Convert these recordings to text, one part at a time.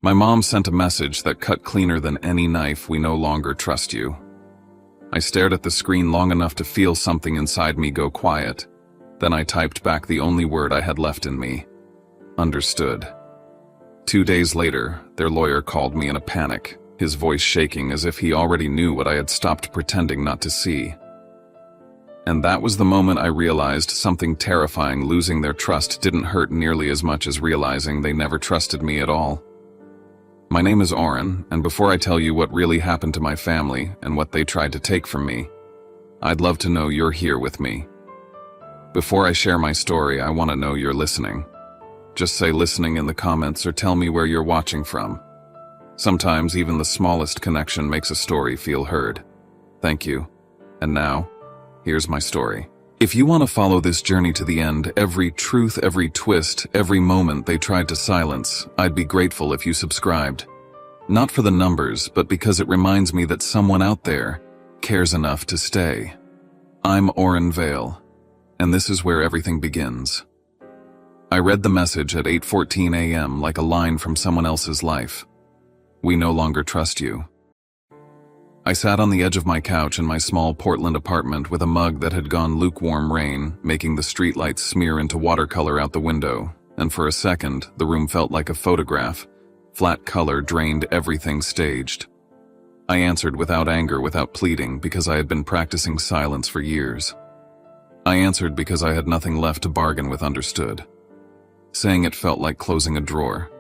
My mom sent a message that cut cleaner than any knife: "We no longer trust you." I stared at the screen long enough to feel something inside me go quiet. Then I typed back the only word I had left in me: understood. 2 days later, their lawyer called me in a panic, his voice shaking as if he already knew what I had stopped pretending not to see. And that was the moment I realized something terrifying: losing their trust didn't hurt nearly as much as realizing they never trusted me at all. My name is Oren, and before I tell you what really happened to my family and what they tried to take from me, I'd love to know you're here with me. Before I share my story, I want to know you're listening. Just say listening in the comments or tell me where you're watching from. Sometimes even the smallest connection makes a story feel heard. Thank you. And now, here's my story. If you want to follow this journey to the end, every truth, every twist, every moment they tried to silence, I'd be grateful if you subscribed. Not for the numbers, but because it reminds me that someone out there cares enough to stay. I'm Oren Vale, and this is where everything begins. I read the message at 8:14 a.m. like a line from someone else's life. We no longer trust you. I sat on the edge of my couch in my small Portland apartment with a mug that had gone lukewarm rain, making the streetlights smear into watercolor out the window, and for a second, the room felt like a photograph. Flat color drained everything staged. I answered without anger, without pleading, because I had been practicing silence for years. I answered because I had nothing left to bargain with. Understood. Saying it felt like closing a drawer.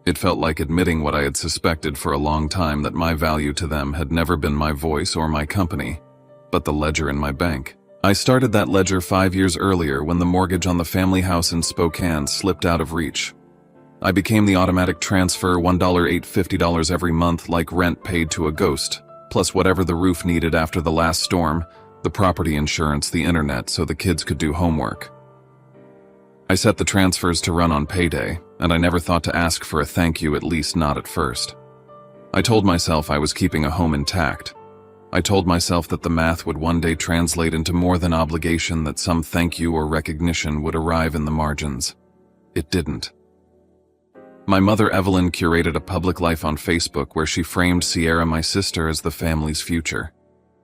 It felt like admitting what I had suspected for a long time, that my value to them had never been my voice or my company, but the ledger in my bank. I started that ledger 5 years earlier when the mortgage on the family house in Spokane slipped out of reach. I became the automatic transfer $1, $850 every month, like rent paid to a ghost, plus whatever the roof needed after the last storm, the property insurance, the internet, so the kids could do homework. I set the transfers to run on payday, and I never thought to ask for a thank you, at least not at first. I told myself I was keeping a home intact. I told myself that the math would one day translate into more than obligation, that some thank you or recognition would arrive in the margins. It didn't. My mother Evelyn curated a public life on Facebook where she framed Sierra, my sister, as the family's future.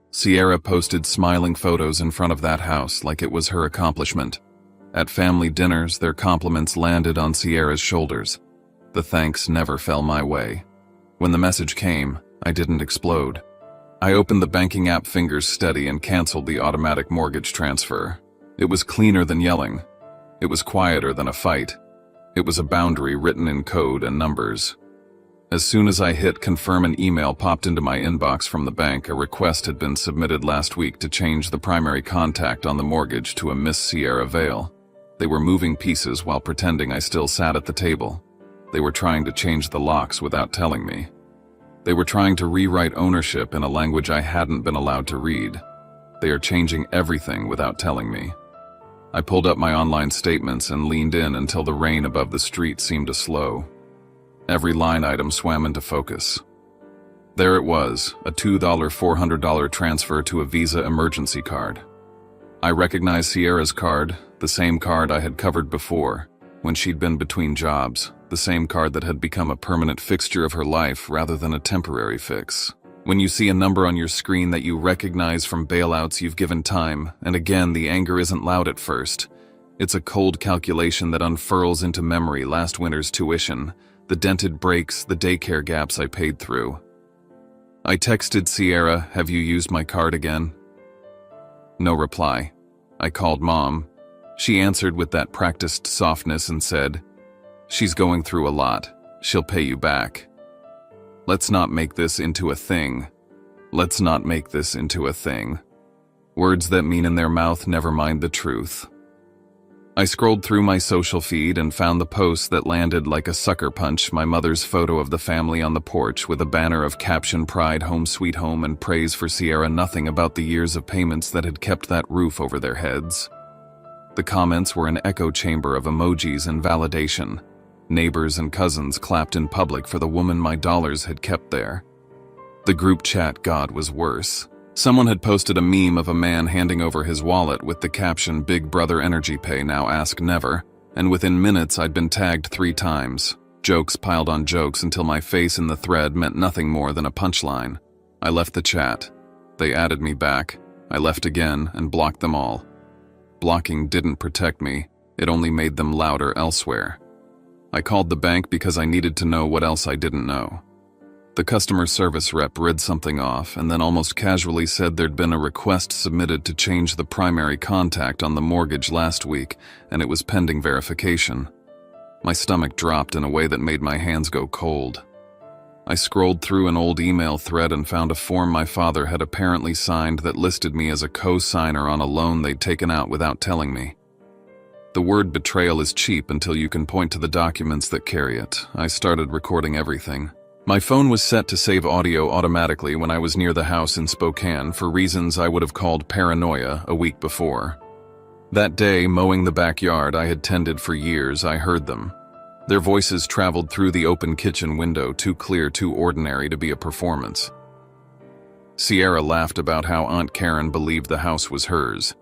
Sierra posted smiling photos in front of that house like it was her accomplishment. At family dinners, their compliments landed on Sierra's shoulders. The thanks never fell my way. When the message came, I didn't explode. I opened the banking app, fingers steady, and canceled the automatic mortgage transfer. It was cleaner than yelling. It was quieter than a fight. It was a boundary written in code and numbers. As soon as I hit confirm, an email popped into my inbox from the bank. A request had been submitted last week to change the primary contact on the mortgage to a Miss Sierra Vale. They were moving pieces while pretending I still sat at the table. They were trying to change the locks without telling me. They were trying to rewrite ownership in a language I hadn't been allowed to read. They are changing everything without telling me. I pulled up my online statements and leaned in until the rain above the street seemed to slow. Every line item swam into focus. There it was, a $2 $400 transfer to a Visa emergency card. I recognized Sierra's card, the same card I had covered before, when she'd been between jobs, the same card that had become a permanent fixture of her life rather than a temporary fix. When you see a number on your screen that you recognize from bailouts you've given time, and again, the anger isn't loud at first. It's a cold calculation that unfurls into memory: last winter's tuition, the dented breaks, the daycare gaps I paid through. I texted Sierra, "Have you used my card again?" No reply. I called Mom. She answered with that practiced softness and said, "She's going through a lot. She'll pay you back. Let's not make this into a thing. Let's not make this into a thing." Words that mean in their mouth, never mind the truth. I scrolled through my social feed and found the post that landed like a sucker punch: my mother's photo of the family on the porch with a banner of caption "Pride, Home Sweet Home," and praise for Sierra. Nothing about the years of payments that had kept that roof over their heads. The comments were an echo chamber of emojis and validation. Neighbors and cousins clapped in public for the woman my dollars had kept there. The group chat, God, was worse. Someone had posted a meme of a man handing over his wallet with the caption "Big Brother Energy Pay, now ask never," and within minutes I'd been tagged 3 times. Jokes piled on jokes until my face in the thread meant nothing more than a punchline. I left the chat. They added me back. I left again and blocked them all. Blocking didn't protect me, it only made them louder elsewhere. I called the bank because I needed to know what else I didn't know. The customer service rep read something off and then almost casually said there'd been a request submitted to change the primary contact on the mortgage last week, and it was pending verification. My stomach dropped in a way that made my hands go cold. I scrolled through an old email thread and found a form my father had apparently signed that listed me as a co-signer on a loan they'd taken out without telling me. The word betrayal is cheap until you can point to the documents that carry it. I started recording everything. My phone was set to save audio automatically when I was near the house in Spokane for reasons I would have called paranoia a week before. That day, mowing the backyard I had tended for years, I heard them. Their voices traveled through the open kitchen window, too clear, too ordinary to be a performance. Sierra laughed about how Aunt Karen believed the house was hers.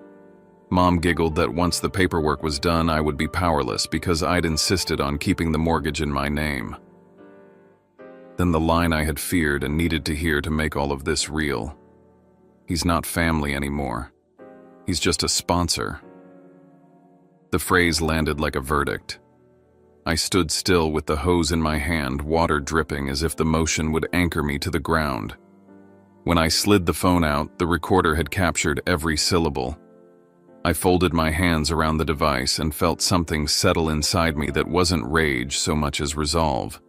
Mom giggled that once the paperwork was done, I would be powerless because I'd insisted on keeping the mortgage in my name. Then the line I had feared and needed to hear to make all of this real. He's not family anymore. He's just a sponsor. The phrase landed like a verdict. I stood still with the hose in my hand, water dripping as if the motion would anchor me to the ground. When I slid the phone out, the recorder had captured every syllable. I folded my hands around the device and felt something settle inside me that wasn't rage so much as resolve.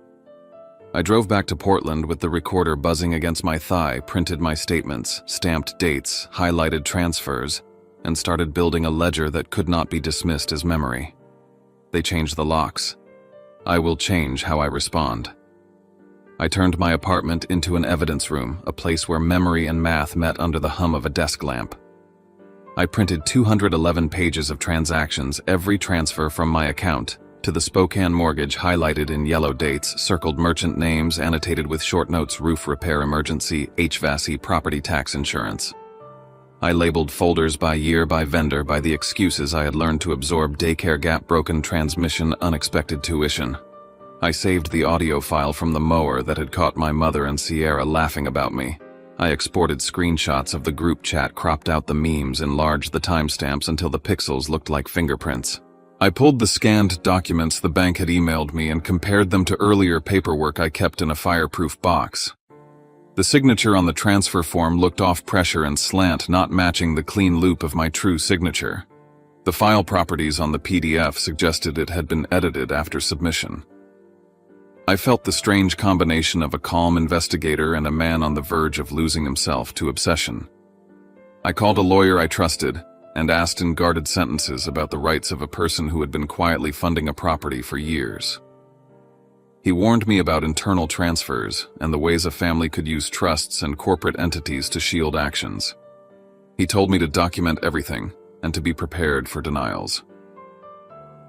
I drove back to Portland with the recorder buzzing against my thigh, printed my statements, stamped dates, highlighted transfers, and started building a ledger that could not be dismissed as memory. They changed the locks. I will change how I respond. I turned my apartment into an evidence room, a place where memory and math met under the hum of a desk lamp. I printed 211 pages of transactions, every transfer from my account to the Spokane mortgage highlighted in yellow dates, circled merchant names, annotated with short notes, roof repair emergency, HVAC, property tax insurance. I labeled folders by year, by vendor, by the excuses I had learned to absorb: daycare gap, broken transmission, unexpected tuition. I saved the audio file from the mower that had caught my mother and Sierra laughing about me. I exported screenshots of the group chat, cropped out the memes, enlarged the timestamps until the pixels looked like fingerprints. I pulled the scanned documents the bank had emailed me and compared them to earlier paperwork I kept in a fireproof box. The signature on the transfer form looked off pressure and slant, not matching the clean loop of my true signature. The file properties on the PDF suggested it had been edited after submission. I felt the strange combination of a calm investigator and a man on the verge of losing himself to obsession. I called a lawyer I trusted and asked in guarded sentences about the rights of a person who had been quietly funding a property for years. He warned me about internal transfers and the ways a family could use trusts and corporate entities to shield actions. He told me to document everything and to be prepared for denials.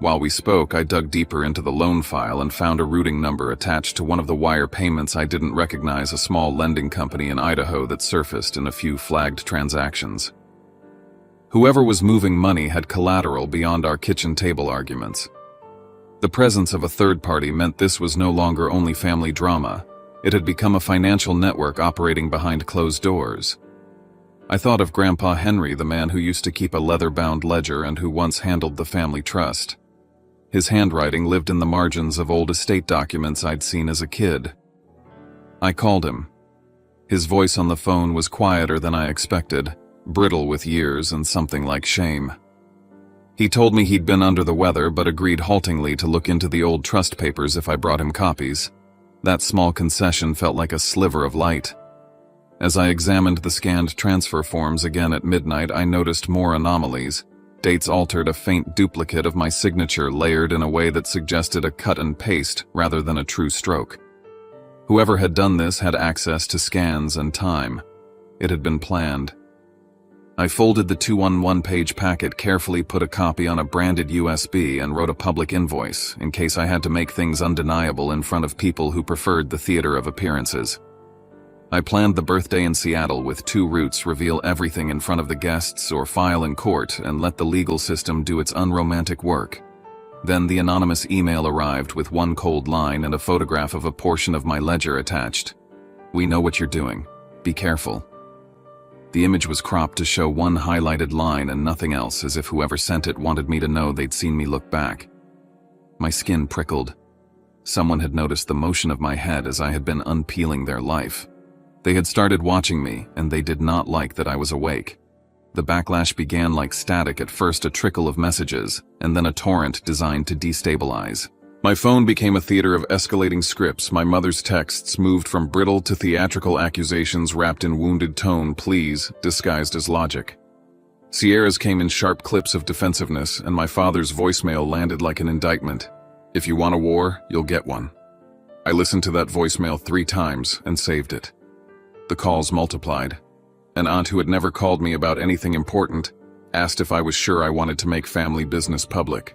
While we spoke, I dug deeper into the loan file and found a routing number attached to one of the wire payments I didn't recognize, a small lending company in Idaho that surfaced in a few flagged transactions. Whoever was moving money had collateral beyond our kitchen table arguments. The presence of a third party meant this was no longer only family drama. It had become a financial network operating behind closed doors. I thought of Grandpa Henry, the man who used to keep a leather-bound ledger and who once handled the family trust. His handwriting lived in the margins of old estate documents I'd seen as a kid. I called him. His voice on the phone was quieter than I expected, brittle with years and something like shame. He told me he'd been under the weather but agreed haltingly to look into the old trust papers if I brought him copies. That small concession felt like a sliver of light. As I examined the scanned transfer forms again at midnight, I noticed more anomalies. Dates altered, a faint duplicate of my signature layered in a way that suggested a cut and paste rather than a true stroke. Whoever had done this had access to scans and time. It had been planned. I folded the 211-page packet, carefully put a copy on a branded USB, and wrote a public invoice, in case I had to make things undeniable in front of people who preferred the theater of appearances. I planned the birthday in Seattle with 2 routes: reveal everything in front of the guests or file in court and let the legal system do its unromantic work. Then the anonymous email arrived with one cold line and a photograph of a portion of my ledger attached. "We know what you're doing. Be careful." The image was cropped to show one highlighted line and nothing else, as if whoever sent it wanted me to know they'd seen me look back. My skin prickled. Someone had noticed the motion of my head as I had been unpeeling their life. They had started watching me, and they did not like that I was awake. The backlash began like static, at first a trickle of messages, and then a torrent designed to destabilize. My phone became a theater of escalating scripts. My mother's texts moved from brittle to theatrical accusations wrapped in wounded tone, pleas disguised as logic. Sierra's came in sharp clips of defensiveness, and my father's voicemail landed like an indictment. "If you want a war, you'll get one." I listened to that voicemail 3 times and saved it. The calls multiplied. An aunt who had never called me about anything important asked if I was sure I wanted to make family business public.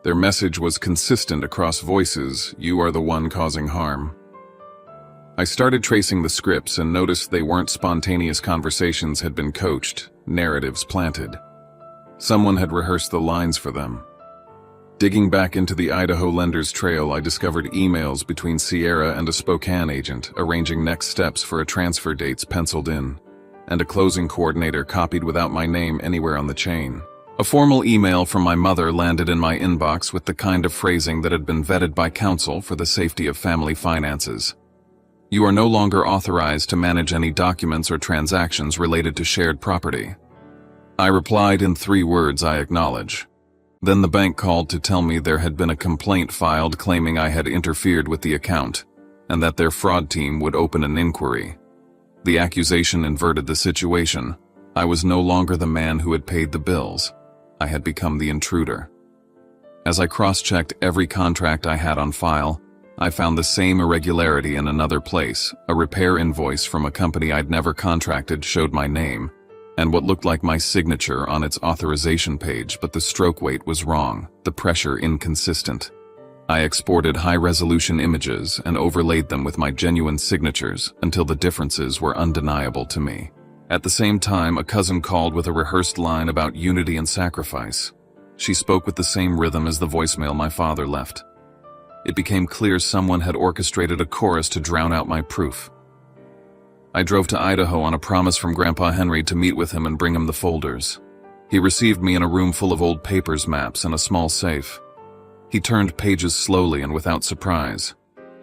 Their message was consistent across voices: "You are the one causing harm." I started tracing the scripts and noticed they weren't spontaneous conversations had been coached, narratives planted. Someone had rehearsed the lines for them. Digging back into the Idaho lender's trail, I discovered emails between Sierra and a Spokane agent arranging next steps for a transfer dates penciled in, and a closing coordinator copied without my name anywhere on the chain. A formal email from my mother landed in my inbox with the kind of phrasing that had been vetted by counsel for the safety of family finances. "You are no longer authorized to manage any documents or transactions related to shared property." I replied in 3 words: "I acknowledge." Then the bank called to tell me there had been a complaint filed claiming I had interfered with the account, and that their fraud team would open an inquiry. The accusation inverted the situation. I was no longer the man who had paid the bills. I had become the intruder. As I cross-checked every contract I had on file, I found the same irregularity in another place. A repair invoice from a company I'd never contracted showed my name, and what looked like my signature on its authorization page, but the stroke weight was wrong, the pressure inconsistent. I exported high-resolution images and overlaid them with my genuine signatures until the differences were undeniable to me. At the same time, a cousin called with a rehearsed line about unity and sacrifice. She spoke with the same rhythm as the voicemail my father left. It became clear someone had orchestrated a chorus to drown out my proof. I drove to Idaho on a promise from Grandpa Henry to meet with him and bring him the folders. He received me in a room full of old papers, maps, and a small safe. He turned pages slowly and without surprise.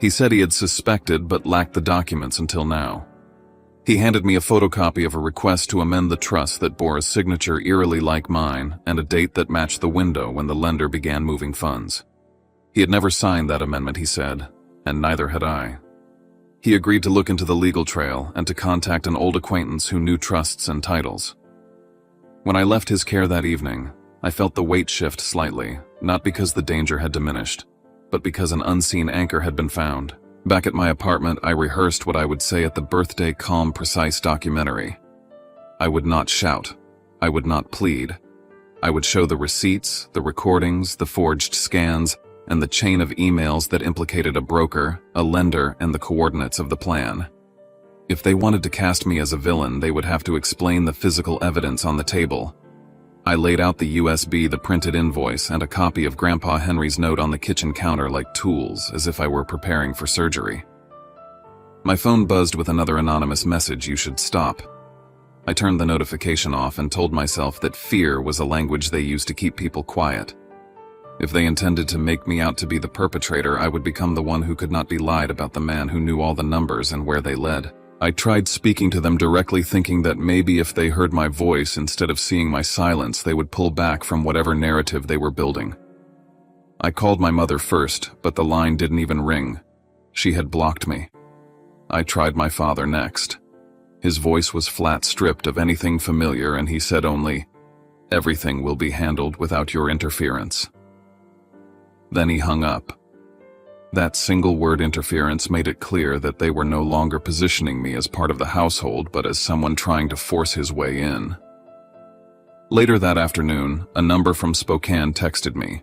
He said he had suspected but lacked the documents until now. He handed me a photocopy of a request to amend the trust that bore a signature eerily like mine and a date that matched the window when the lender began moving funds. He had never signed that amendment, he said, and neither had I. He agreed to look into the legal trail and to contact an old acquaintance who knew trusts and titles. When I left his care that evening, I felt the weight shift slightly, not because the danger had diminished, but because an unseen anchor had been found. Back at my apartment, I rehearsed what I would say at the birthday calm, precise documentary. I would not shout. I would not plead. I would show the receipts, the recordings, the forged scans, and the chain of emails that implicated a broker, a lender, and the coordinates of the plan. If they wanted to cast me as a villain, they would have to explain the physical evidence on the table. I laid out the USB, the printed invoice, and a copy of Grandpa Henry's note on the kitchen counter like tools, as if I were preparing for surgery. My phone buzzed with another anonymous message: "You should stop." I turned the notification off and told myself that fear was a language they used to keep people quiet. If they intended to make me out to be the perpetrator, I would become the one who could not be lied about, the man who knew all the numbers and where they led. I tried speaking to them directly, thinking that maybe if they heard my voice instead of seeing my silence, they would pull back from whatever narrative they were building. I called my mother first, but the line didn't even ring. She had blocked me. I tried my father next. His voice was flat, stripped of anything familiar, and he said only, "Everything will be handled without your interference." Then he hung up. That single word, interference, made it clear that they were no longer positioning me as part of the household, but as someone trying to force his way in. Later that afternoon, a number from Spokane texted me.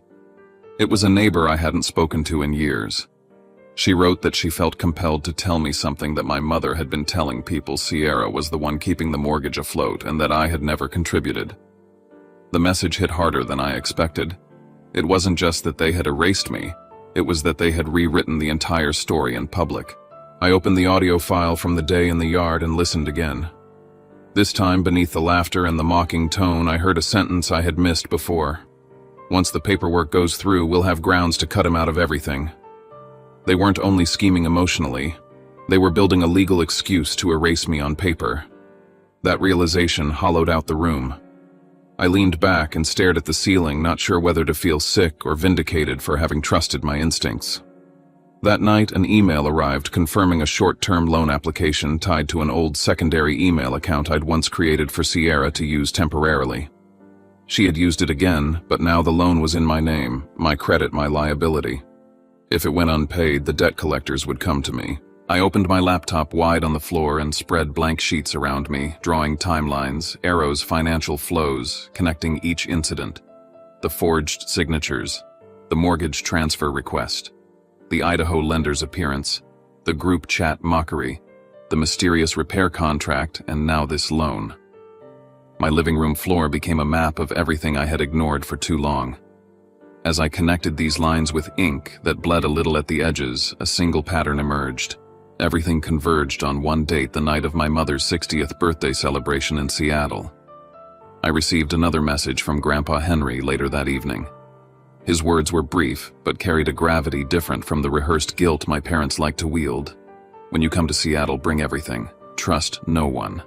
It was a neighbor I hadn't spoken to in years. She wrote that she felt compelled to tell me something that my mother had been telling people: Sierra was the one keeping the mortgage afloat and that I had never contributed. The message hit harder than I expected. It wasn't just that they had erased me, it was that they had rewritten the entire story in public. I opened the audio file from the day in the yard and listened again. This time, beneath the laughter and the mocking tone, I heard a sentence I had missed before. Once the paperwork goes through, we'll have grounds to cut him out of everything. They weren't only scheming emotionally, they were building a legal excuse to erase me on paper. That realization hollowed out the room. I leaned back and stared at the ceiling, not sure whether to feel sick or vindicated for having trusted my instincts. That night, an email arrived confirming a short-term loan application tied to an old secondary email account I'd once created for Sierra to use temporarily. She had used it again, but now the loan was in my name, my credit, my liability. If it went unpaid, the debt collectors would come to me. I opened my laptop wide on the floor and spread blank sheets around me, drawing timelines, arrows, financial flows, connecting each incident. The forged signatures, the mortgage transfer request, the Idaho lender's appearance, the group chat mockery, the mysterious repair contract, and now this loan. My living room floor became a map of everything I had ignored for too long. As I connected these lines with ink that bled a little at the edges, a single pattern emerged. Everything converged on one date, the night of my mother's 60th birthday celebration in Seattle. I received another message from Grandpa Henry later that evening. His words were brief, but carried a gravity different from the rehearsed guilt my parents liked to wield. When you come to Seattle, bring everything. Trust no one.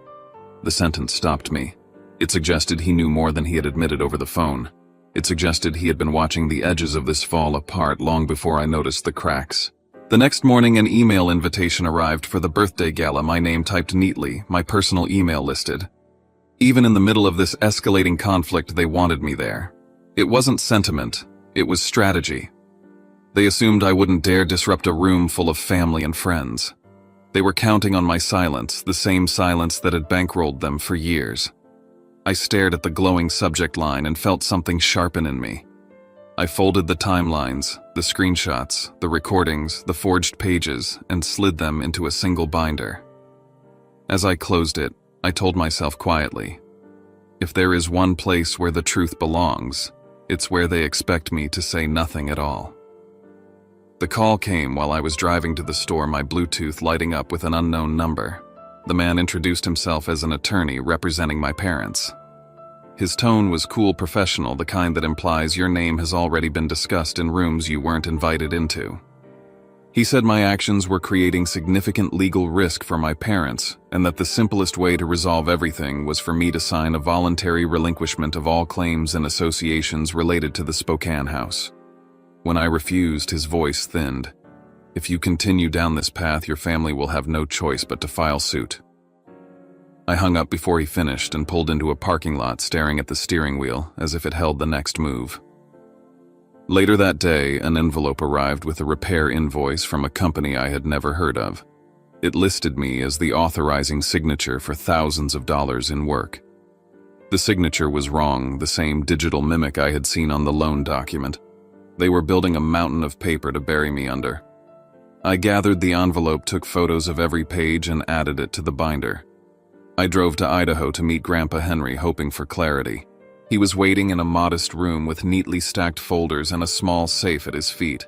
The sentence stopped me. It suggested he knew more than he had admitted over the phone. It suggested he had been watching the edges of this fall apart long before I noticed the cracks. The next morning, an email invitation arrived for the birthday gala, my name typed neatly, my personal email listed. Even in the middle of this escalating conflict, they wanted me there. It wasn't sentiment, it was strategy. They assumed I wouldn't dare disrupt a room full of family and friends. They were counting on my silence, the same silence that had bankrolled them for years. I stared at the glowing subject line and felt something sharpen in me. I folded the timelines, the screenshots, the recordings, the forged pages, and slid them into a single binder. As I closed it, I told myself quietly, if there is one place where the truth belongs, it's where they expect me to say nothing at all. The call came while I was driving to the store, my Bluetooth lighting up with an unknown number. The man introduced himself as an attorney representing my parents. His tone was cool, professional, the kind that implies your name has already been discussed in rooms you weren't invited into. He said my actions were creating significant legal risk for my parents, and that the simplest way to resolve everything was for me to sign a voluntary relinquishment of all claims and associations related to the Spokane house. When I refused, his voice thinned. If you continue down this path, your family will have no choice but to file suit. I hung up before he finished and pulled into a parking lot, staring at the steering wheel as if it held the next move. Later that day, an envelope arrived with a repair invoice from a company I had never heard of. It listed me as the authorizing signature for thousands of dollars in work. The signature was wrong, the same digital mimic I had seen on the loan document. They were building a mountain of paper to bury me under. I gathered the envelope, took photos of every page, and added it to the binder. I drove to Idaho to meet Grandpa Henry, hoping for clarity. He was waiting in a modest room with neatly stacked folders and a small safe at his feet.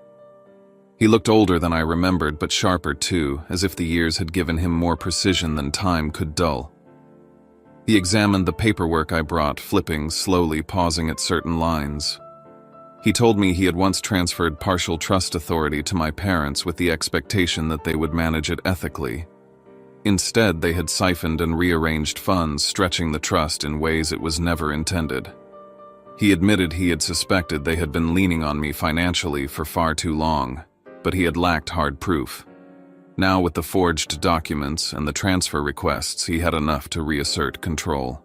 He looked older than I remembered, but sharper too, as if the years had given him more precision than time could dull. He examined the paperwork I brought, flipping, slowly pausing at certain lines. He told me he had once transferred partial trust authority to my parents with the expectation that they would manage it ethically. Instead, they had siphoned and rearranged funds, stretching the trust in ways it was never intended. He admitted he had suspected they had been leaning on me financially for far too long, but he had lacked hard proof. Now, with the forged documents and the transfer requests, he had enough to reassert control.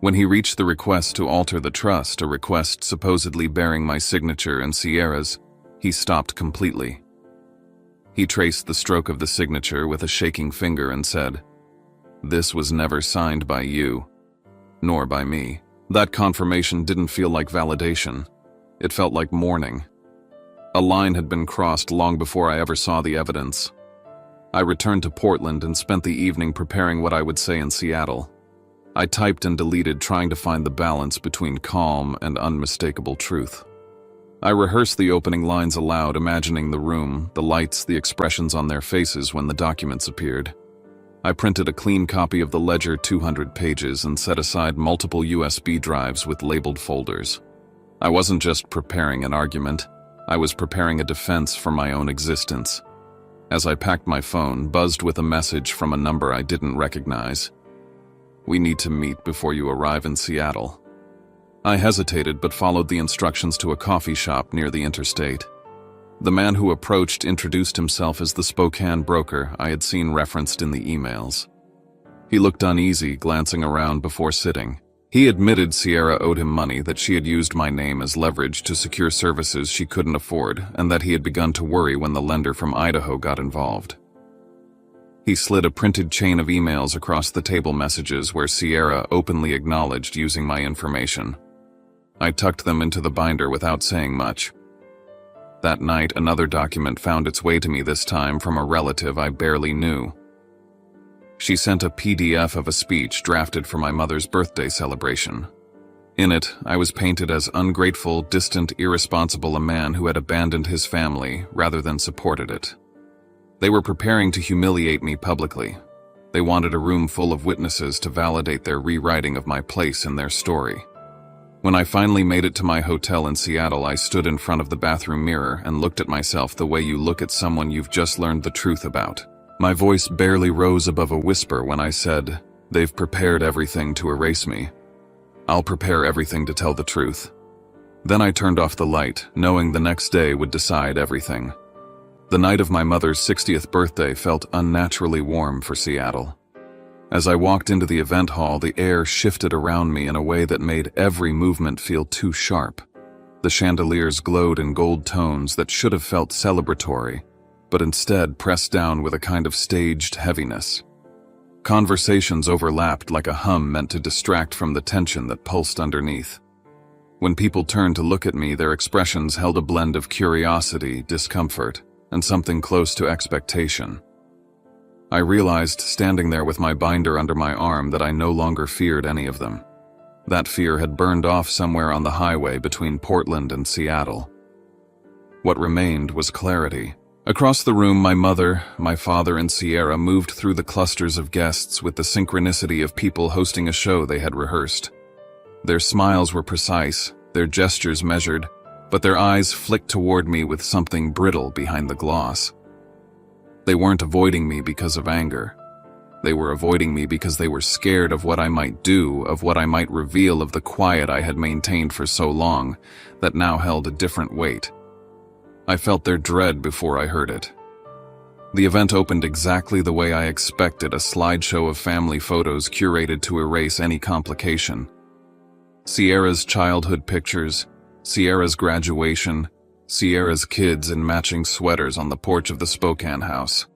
When he reached the request to alter the trust, a request supposedly bearing my signature and Sierra's, he stopped completely. He traced the stroke of the signature with a shaking finger and said, "This was never signed by you, nor by me." That confirmation didn't feel like validation. It felt like mourning. A line had been crossed long before I ever saw the evidence. I returned to Portland and spent the evening preparing what I would say in Seattle. I typed and deleted, trying to find the balance between calm and unmistakable truth. I rehearsed the opening lines aloud, imagining the room, the lights, the expressions on their faces when the documents appeared. I printed a clean copy of the ledger, 200 pages, and set aside multiple USB drives with labeled folders. I wasn't just preparing an argument, I was preparing a defense for my own existence. As I packed my phone, buzzed with a message from a number I didn't recognize. "We need to meet before you arrive in Seattle." I hesitated but followed the instructions to a coffee shop near the interstate. The man who approached introduced himself as the Spokane broker I had seen referenced in the emails. He looked uneasy, glancing around before sitting. He admitted Sierra owed him money, that she had used my name as leverage to secure services she couldn't afford, and that he had begun to worry when the lender from Idaho got involved. He slid a printed chain of emails across the table messages where Sierra openly acknowledged using my information. I tucked them into the binder without saying much. That night, another document found its way to me, this time from a relative I barely knew. She sent a PDF of a speech drafted for my mother's birthday celebration. In it, I was painted as ungrateful, distant, irresponsible, a man who had abandoned his family rather than supported it. They were preparing to humiliate me publicly. They wanted a room full of witnesses to validate their rewriting of my place in their story. When I finally made it to my hotel in Seattle, I stood in front of the bathroom mirror and looked at myself the way you look at someone you've just learned the truth about. My voice barely rose above a whisper when I said, "They've prepared everything to erase me. I'll prepare everything to tell the truth." Then I turned off the light, knowing the next day would decide everything. The night of my mother's 60th birthday felt unnaturally warm for Seattle. As I walked into the event hall, the air shifted around me in a way that made every movement feel too sharp. The chandeliers glowed in gold tones that should have felt celebratory, but instead pressed down with a kind of staged heaviness. Conversations overlapped like a hum meant to distract from the tension that pulsed underneath. When people turned to look at me, their expressions held a blend of curiosity, discomfort, and something close to expectation. I realized, standing there with my binder under my arm, that I no longer feared any of them. That fear had burned off somewhere on the highway between Portland and Seattle. What remained was clarity. Across the room, my mother, my father, and Sierra moved through the clusters of guests with the synchronicity of people hosting a show they had rehearsed. Their smiles were precise, their gestures measured, but their eyes flicked toward me with something brittle behind the gloss. They weren't avoiding me because of anger. They were avoiding me because they were scared of what I might do, of what I might reveal, of the quiet I had maintained for so long that now held a different weight. I felt their dread before I heard it. The event opened exactly the way I expected, a slideshow of family photos curated to erase any complication. Sierra's childhood pictures, Sierra's graduation, Sierra's kids in matching sweaters on the porch of the Spokane house.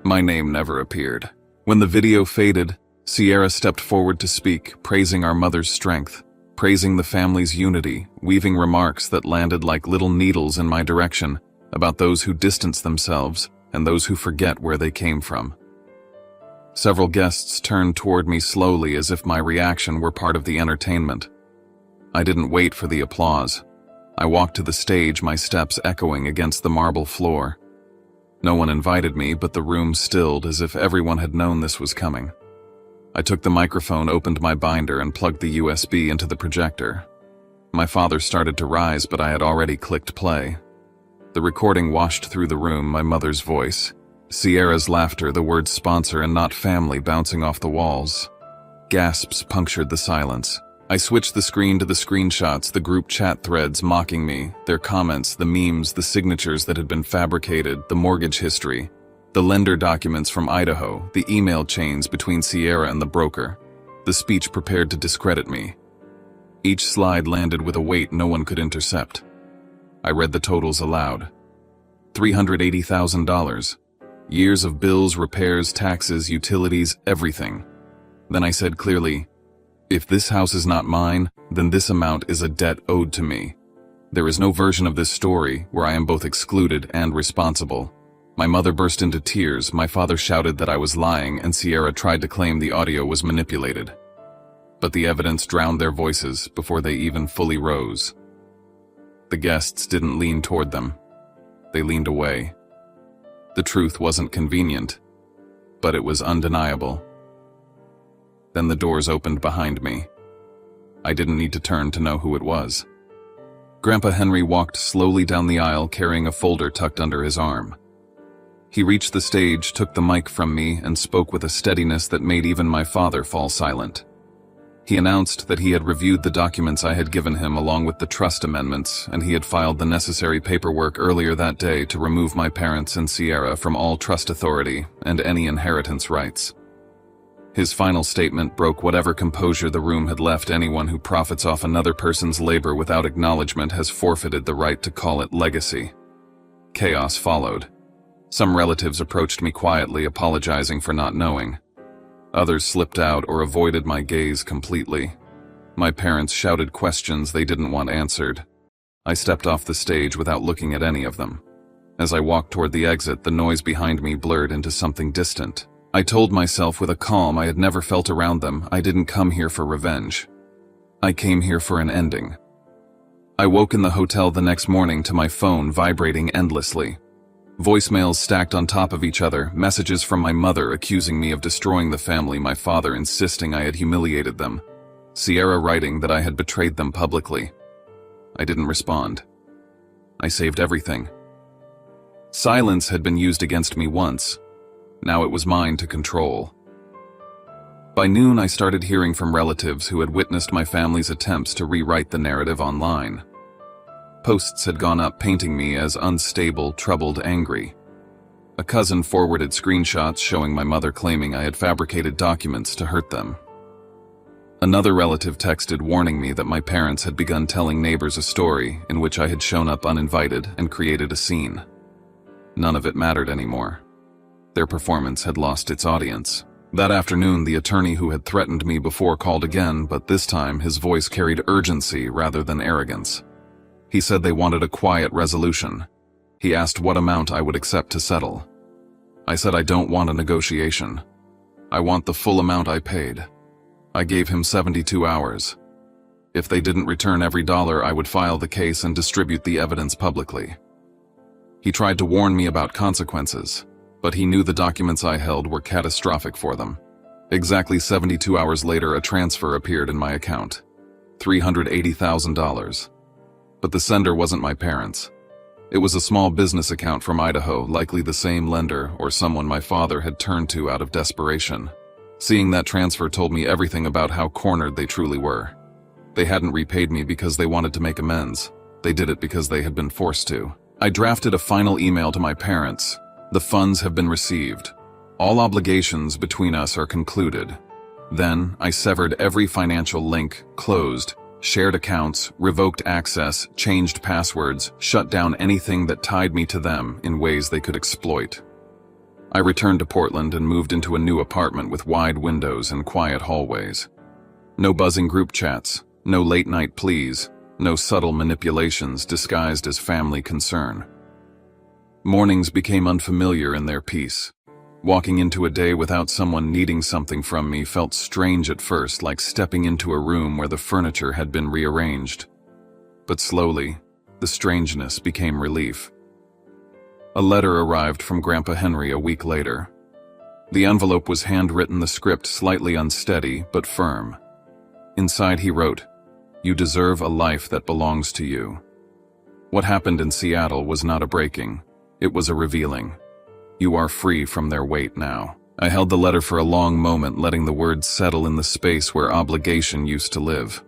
My name never appeared. When the video faded, Sierra stepped forward to speak, praising our mother's strength, praising the family's unity, weaving remarks that landed like little needles in my direction about those who distance themselves and those who forget where they came from. Several guests turned toward me slowly, as if my reaction were part of the entertainment. I didn't wait for the applause. I walked to the stage, my steps echoing against the marble floor. No one invited me, but the room stilled as if everyone had known this was coming. I took the microphone, opened my binder, and plugged the USB into the projector. My father started to rise, but I had already clicked play. The recording washed through the room, my mother's voice, Sierra's laughter, the words sponsor and not family bouncing off the walls. Gasps punctured the silence. I switched the screen to the screenshots, the group chat threads mocking me, their comments, the memes, the signatures that had been fabricated, the mortgage history, the lender documents from Idaho, the email chains between Sierra and the broker, the speech prepared to discredit me. Each slide landed with a weight no one could intercept. I read the totals aloud. $380,000. Years of bills, repairs, taxes, utilities, everything. Then I said clearly, "If this house is not mine, then this amount is a debt owed to me. There is no version of this story where I am both excluded and responsible." My mother burst into tears, my father shouted that I was lying, and Sierra tried to claim the audio was manipulated. but the evidence drowned their voices before they even fully rose. The guests didn't lean toward them. They leaned away. The truth wasn't convenient, but it was undeniable. Then the doors opened behind me. I didn't need to turn to know who it was. Grandpa Henry walked slowly down the aisle carrying a folder tucked under his arm. He reached the stage, took the mic from me, and spoke with a steadiness that made even my father fall silent. He announced that he had reviewed the documents I had given him along with the trust amendments, and he had filed the necessary paperwork earlier that day to remove my parents and Sierra from all trust authority and any inheritance rights. His final statement broke whatever composure the room had left. Anyone who profits off another person's labor without acknowledgement has forfeited the right to call it legacy. Chaos followed. Some relatives approached me quietly, apologizing for not knowing. Others slipped out or avoided my gaze completely. My parents shouted questions they didn't want answered. I stepped off the stage without looking at any of them. As I walked toward the exit, the noise behind me blurred into something distant. I told myself with a calm I had never felt around them, I didn't come here for revenge. I came here for an ending. I woke in the hotel the next morning to my phone vibrating endlessly. Voicemails stacked on top of each other, messages from my mother accusing me of destroying the family, my father insisting I had humiliated them, Sierra writing that I had betrayed them publicly. I didn't respond. I saved everything. Silence had been used against me once. Now it was mine to control. By noon, I started hearing from relatives who had witnessed my family's attempts to rewrite the narrative online. Posts had gone up painting me as unstable, troubled, angry. A cousin forwarded screenshots showing my mother claiming I had fabricated documents to hurt them. Another relative texted warning me that my parents had begun telling neighbors a story in which I had shown up uninvited and created a scene. None of it mattered anymore. Their performance had lost its audience. That afternoon, the attorney who had threatened me before called again, but this time his voice carried urgency rather than arrogance. He said they wanted a quiet resolution. He asked what amount I would accept to settle. I said I don't want a negotiation. I want the full amount I paid. I gave him 72 hours. If they didn't return every dollar, I would file the case and distribute the evidence publicly. He tried to warn me about consequences, but he knew the documents I held were catastrophic for them. Exactly 72 hours later, a transfer appeared in my account. $380,000. But the sender wasn't my parents. It was a small business account from Idaho, likely the same lender or someone my father had turned to out of desperation. Seeing that transfer told me everything about how cornered they truly were. They hadn't repaid me because they wanted to make amends. They did it because they had been forced to. I drafted a final email to my parents. The funds have been received. All obligations between us are concluded. Then I severed every financial link, closed, shared accounts, revoked access, changed passwords, shut down anything that tied me to them in ways they could exploit. I returned to Portland and moved into a new apartment with wide windows and quiet hallways. No buzzing group chats, no late-night pleas, no subtle manipulations disguised as family concern. Mornings became unfamiliar in their peace. Walking into a day without someone needing something from me felt strange at first, like stepping into a room where the furniture had been rearranged. But slowly, the strangeness became relief. A letter arrived from Grandpa Henry a week later. The envelope was handwritten, the script slightly unsteady but firm. Inside he wrote, "You deserve a life that belongs to you." What happened in Seattle was not a breaking, it was a revealing. You are free from their weight now. I held the letter for a long moment, letting the words settle in the space where obligation used to live.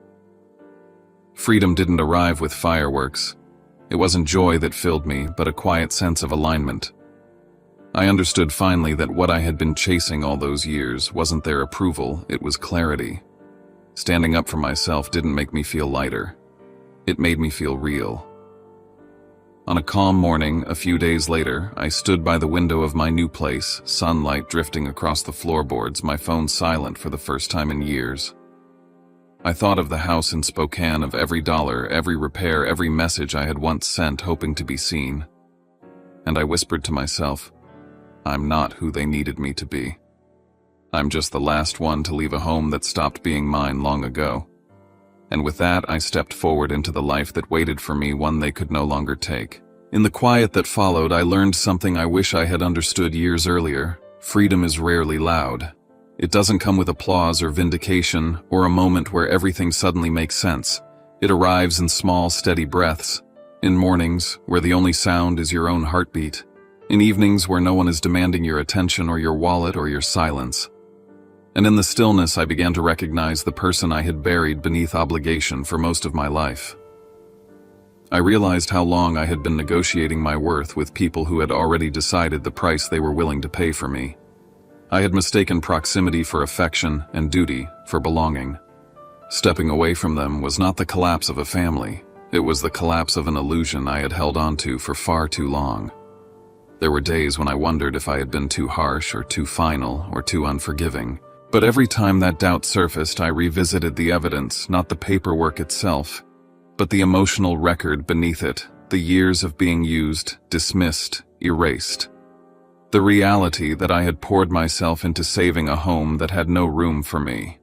Freedom didn't arrive with fireworks. It wasn't joy that filled me, but a quiet sense of alignment. I understood finally that what I had been chasing all those years wasn't their approval, it was clarity. Standing up for myself didn't make me feel lighter. It made me feel real. On a calm morning, a few days later, I stood by the window of my new place, sunlight drifting across the floorboards, my phone silent for the first time in years. I thought of the house in Spokane, of every dollar, every repair, every message I had once sent hoping to be seen. And I whispered to myself, I'm not who they needed me to be. I'm just the last one to leave a home that stopped being mine long ago. And with that, I stepped forward into the life that waited for me, one they could no longer take. In the quiet that followed, I learned something I wish I had understood years earlier. Freedom is rarely loud. It doesn't come with applause or vindication or a moment where everything suddenly makes sense. It arrives in small, steady breaths. In mornings, where the only sound is your own heartbeat. In evenings where no one is demanding your attention or your wallet or your silence. And in the stillness, I began to recognize the person I had buried beneath obligation for most of my life. I realized how long I had been negotiating my worth with people who had already decided the price they were willing to pay for me. I had mistaken proximity for affection and duty for belonging. Stepping away from them was not the collapse of a family. It was the collapse of an illusion I had held onto for far too long. There were days when I wondered if I had been too harsh or too final or too unforgiving. But every time that doubt surfaced, I revisited the evidence, not the paperwork itself, but the emotional record beneath it, the years of being used, dismissed, erased. The reality that I had poured myself into saving a home that had no room for me.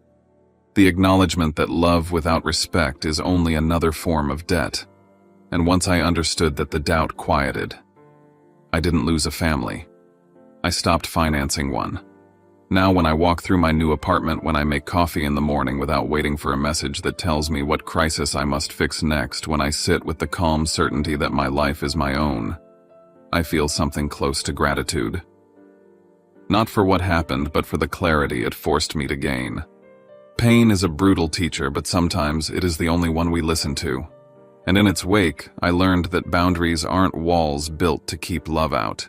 The acknowledgement that love without respect is only another form of debt. And once I understood that, the doubt quieted. I didn't lose a family. I stopped financing one. Now when I walk through my new apartment, when I make coffee in the morning without waiting for a message that tells me what crisis I must fix next, when I sit with the calm certainty that my life is my own, I feel something close to gratitude. Not for what happened, but for the clarity it forced me to gain. Pain is a brutal teacher, but sometimes it is the only one we listen to. And in its wake, I learned that boundaries aren't walls built to keep love out.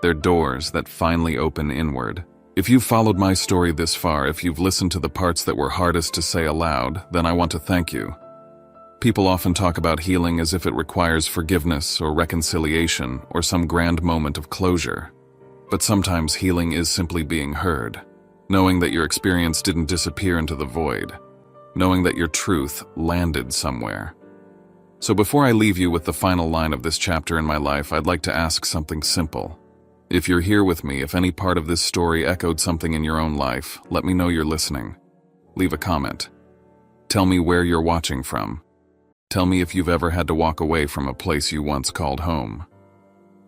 They're doors that finally open inward. If you've followed my story this far, if you've listened to the parts that were hardest to say aloud, then I want to thank you. People often talk about healing as if it requires forgiveness or reconciliation or some grand moment of closure. But sometimes healing is simply being heard, knowing that your experience didn't disappear into the void, knowing that your truth landed somewhere. So before I leave you with the final line of this chapter in my life, I'd like to ask something simple. If you're here with me, if any part of this story echoed something in your own life, let me know you're listening. Leave a comment. Tell me where you're watching from. Tell me if you've ever had to walk away from a place you once called home.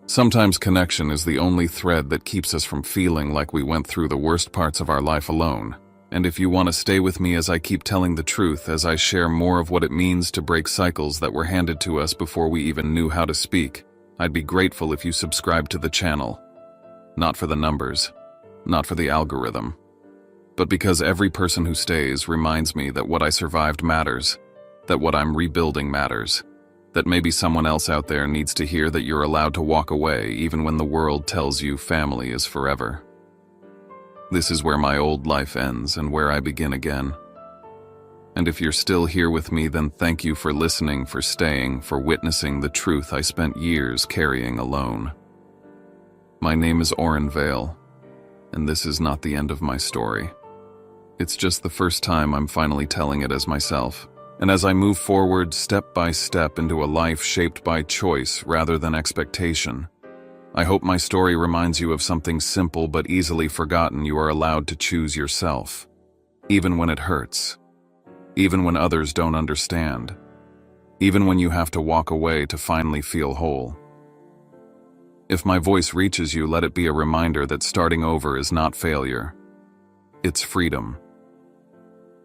Sometimes connection is the only thread that keeps us from feeling like we went through the worst parts of our life alone. And if you want to stay with me as I keep telling the truth, as I share more of what it means to break cycles that were handed to us before we even knew how to speak, I'd be grateful if you subscribe to the channel. Not for the numbers, not for the algorithm, but because every person who stays reminds me that what I survived matters, that what I'm rebuilding matters, that maybe someone else out there needs to hear that you're allowed to walk away even when the world tells you family is forever. This is where my old life ends and where I begin again. And if you're still here with me, then thank you for listening, for staying, for witnessing the truth I spent years carrying alone. My name is Oren Vale, and this is not the end of my story. It's just the first time I'm finally telling it as myself. And as I move forward step by step into a life shaped by choice rather than expectation, I hope my story reminds you of something simple but easily forgotten. You are allowed to choose yourself, even when it hurts, even when others don't understand, even when you have to walk away to finally feel whole. If my voice reaches you, let it be a reminder that starting over is not failure. It's freedom.